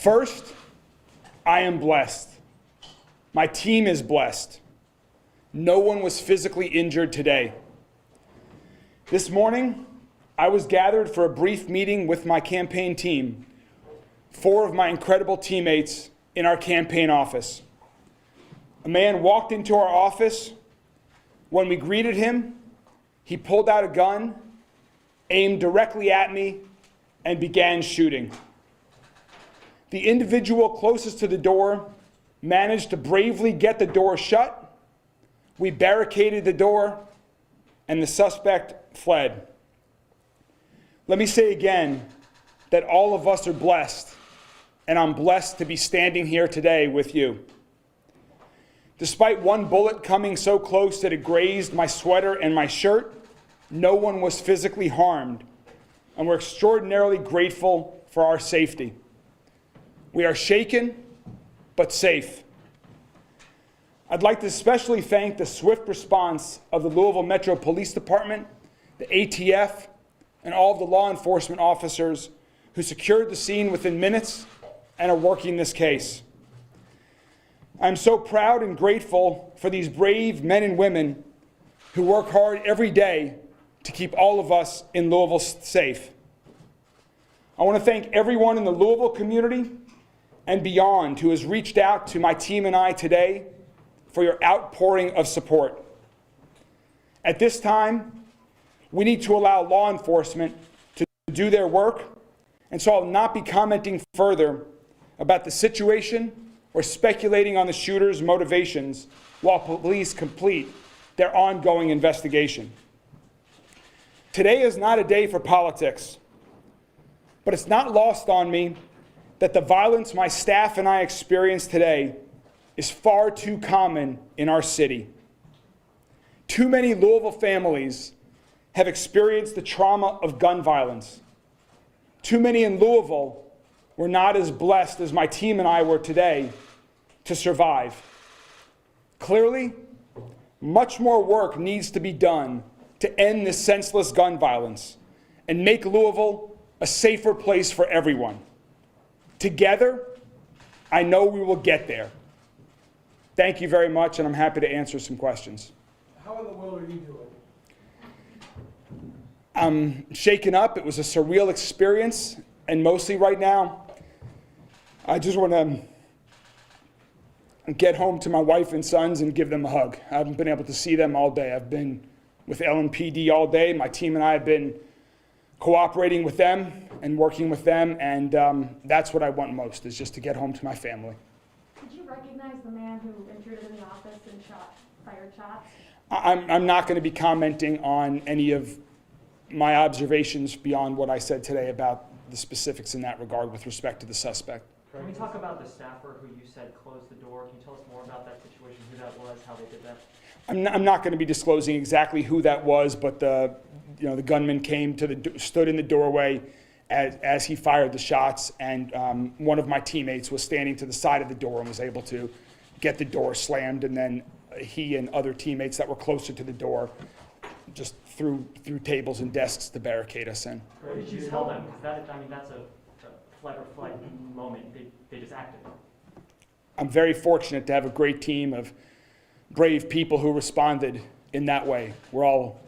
First, I am blessed. My team is blessed. No one was physically injured today. This morning, I was gathered for a brief meeting with my campaign team, 4 of my incredible teammates in our campaign office. A man walked into our office. When we greeted him, he pulled out a gun, aimed directly at me, and began shooting. The individual closest to the door managed to bravely get the door shut. We barricaded the door, and the suspect fled. Let me say again that all of us are blessed, and I'm blessed to be standing here today with you. Despite one bullet coming so close that it grazed my sweater and my shirt, no one was physically harmed, and we're extraordinarily grateful for our safety. We are shaken, but safe. I'd like to especially thank the swift response of the Louisville Metro Police Department, the ATF, and all of the law enforcement officers who secured the scene within minutes and are working this case. I'm so proud and grateful for these brave men and women who work hard every day to keep all of us in Louisville safe. I want to thank everyone in the Louisville community and beyond who has reached out to my team and I today for your outpouring of support. At this time, we need to allow law enforcement to do their work, and so I'll not be commenting further about the situation or speculating on the shooter's motivations while police complete their ongoing investigation. Today is not a day for politics, but it's not lost on me that the violence my staff and I experienced today is far too common in our city. Too many Louisville families have experienced the trauma of gun violence. Too many in Louisville were not as blessed as my team and I were today to survive. Clearly, much more work needs to be done to end this senseless gun violence and make Louisville a safer place for everyone. Together, I know we will get there. Thank you very much, and I'm happy to answer some questions. How in the world are you doing? I'm shaken up. It was a surreal experience, and mostly right now, I just want to get home to my wife and sons and give them a hug. I haven't been able to see them all day. I've been with LMPD all day. My team and I have been cooperating with them and working with them, and that's what I want most, is just to get home to my family. Did you recognize the man who intruded in the office and fired shots? I'm not going to be commenting on any of my observations beyond what I said today about the specifics in that regard with respect to the suspect. Can we talk about the staffer who you said closed the door? Can you tell us more about that situation, who that was, how they did that? I'm not going to be disclosing exactly who that was, but the gunman came stood in the doorway as he fired the shots, and one of my teammates was standing to the side of the door and was able to get the door slammed, and then he and other teammates that were closer to the door just threw tables and desks to barricade us in. What did you tell them? Because that's a flight or flight moment. They just acted. I'm very fortunate to have a great team of brave people who responded in that way. We're all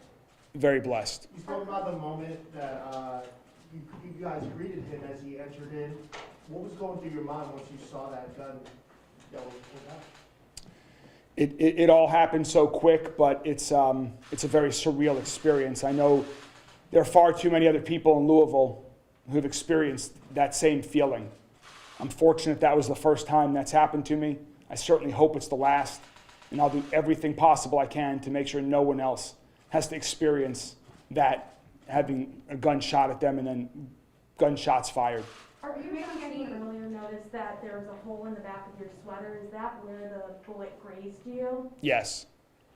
very blessed. You spoke about the moment that you guys greeted him as he entered in. What was going through your mind once you saw that gun that was pulled out? It all happened so quick, but it's a very surreal experience. I know there are far too many other people in Louisville who've experienced that same feeling. I'm fortunate that was the first time that's happened to me. I certainly hope it's the last, and I'll do everything possible I can to make sure no one else has to experience that, having a gun shot at them and then gunshots fired. Our campaign earlier noticed that there was a hole in the back of your sweater. Is that where the bullet grazed you? Yes.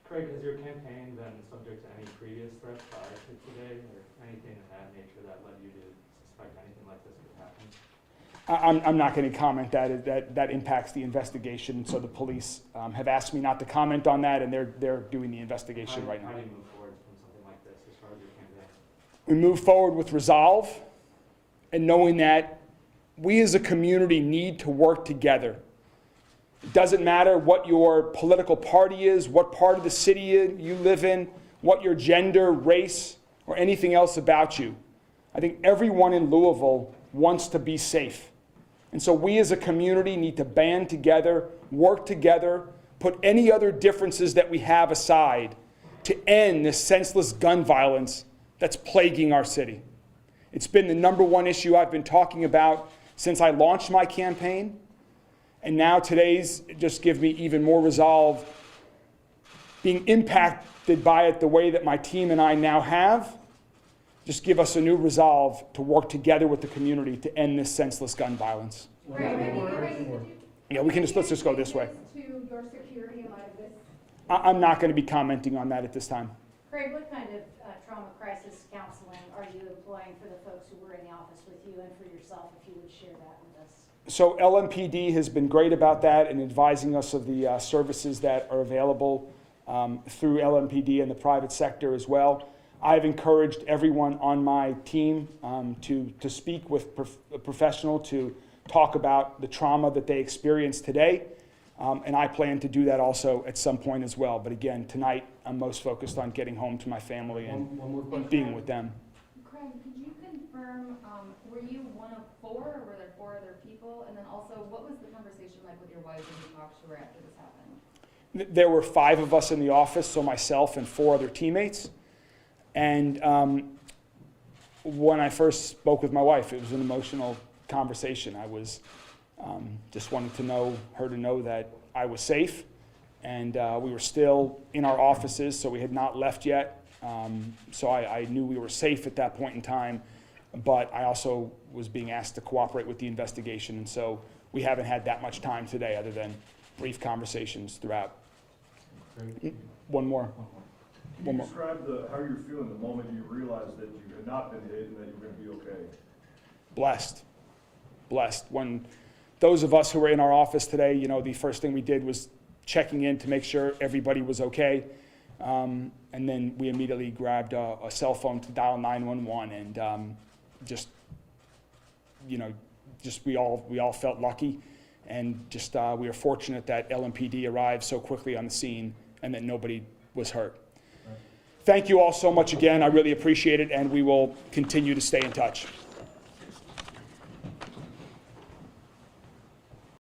Craig, has your campaign been subject to any previous threats prior to today, or anything of that nature that led you to suspect anything like this could happen? I'm not going to comment. That impacts the investigation. So the police have asked me not to comment on that, and they're doing the investigation right now. How do you move forward from something like this as far as your campaign? We move forward with resolve, and knowing that we as a community need to work together. It doesn't matter what your political party is, what part of the city you live in, what your gender, race, or anything else about you. I think everyone in Louisville wants to be safe. And so we as a community need to band together, work together, put any other differences that we have aside to end this senseless gun violence that's plaguing our city. It's been the number one issue I've been talking about since I launched my campaign. And now today's just give me even more resolve, being impacted by it the way that my team and I now have, just give us a new resolve to work together with the community to end this senseless gun violence. Yeah, let's just go this way. To your security in light of this? I'm not going to be commenting on that at this time. Craig, what kind of trauma crisis counseling are you employing for the folks who were in the office with you and for yourself, if you would share that with us? So LMPD has been great about that and advising us of the services that are available through LMPD and the private sector as well. I've encouraged everyone on my team to speak with a professional to talk about the trauma that they experienced today. And I plan to do that also at some point as well. But again, tonight I'm most focused on getting home to my family and being with them. Craig, could you confirm, were you one of four, or were there four other people? And then also, what was the conversation like with your wife when you talked to her after this happened? There were 5 of us in the office, so myself and 4 other teammates. And when I first spoke with my wife, it was an emotional conversation. I was just wanted her to know that I was safe, and we were still in our offices, so we had not left yet. So I knew we were safe at that point in time, but I also was being asked to cooperate with the investigation, and so we haven't had that much time today other than brief conversations throughout. One more. Can you describe how you're feeling the moment you realized that you had not been hit and that you were going to be okay? Blessed. When those of us who were in our office today, the first thing we did was checking in to make sure everybody was okay. And then we immediately grabbed a cell phone to dial 911, and we all felt lucky, and we were fortunate that LMPD arrived so quickly on the scene and that nobody was hurt. Thank you all so much again. I really appreciate it, and we will continue to stay in touch.